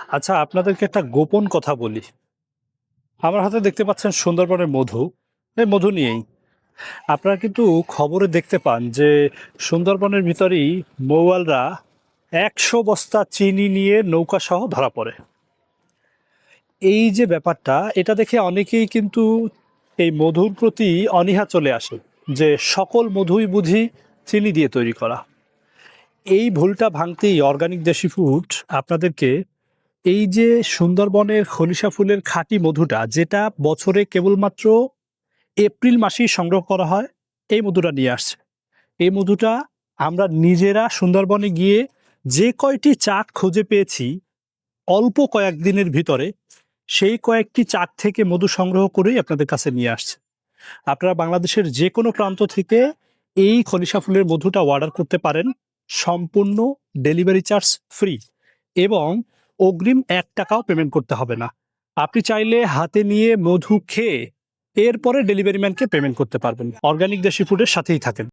আচ্ছা, আপনাদেরকে একটা গোপন কথা বলি। আমার হাতে দেখতে পাচ্ছেন সুন্দরবনের মধু। এই মধু নিয়েই। আপনারা কিন্তু খবরে দেখতে পান যে সুন্দরবনের ভিতরেই মৌয়ালরা ১০০ বস্তা চিনি নিয়ে নৌকাসহ ধরা পড়ে। এই যে ব্যাপারটা, এটা দেখে অনেকেই কিন্তু এই মধুর প্রতি অনীহা চলে আসে যে সকল মধুই বুঝি চিনি দিয়ে তৈরি করা। এই ভুলটা ভাঙতেই অর্গানিক দেশি ফুড আপনাদেরকে এই যে সুন্দরবনের খলিশা ফুলের খাঁটি মধুটা, যেটা বছরে কেবলমাত্র এপ্রিল মাসেই সংগ্রহ করা হয়, এই মধুটা নিয়ে আসছে। এই মধুটা আমরা নিজেরা সুন্দরবনে গিয়ে যে কয়টি চাক খুঁজে পেয়েছি অল্প কয়েকদিনের ভিতরে, সেই কয়েকটি চাক থেকে মধু সংগ্রহ করেই আপনাদের কাছে নিয়ে আসছে। আপনারা বাংলাদেশের যে কোনো প্রান্ত থেকে এই খলিশা ফুলের মধুটা অর্ডার করতে পারেন, সম্পূর্ণ ডেলিভারি চার্জ ফ্রি এবং অগ্রিম ৳১ পেমেন্ট করতে হবে না। আপনি চাইলে হাতে নিয়ে মধু খেয়ে এরপরে ডেলিভারি ম্যানকে পেমেন্ট করতে পারবেন। অর্গানিক দেশি ফুডের সাথেই থাকেন।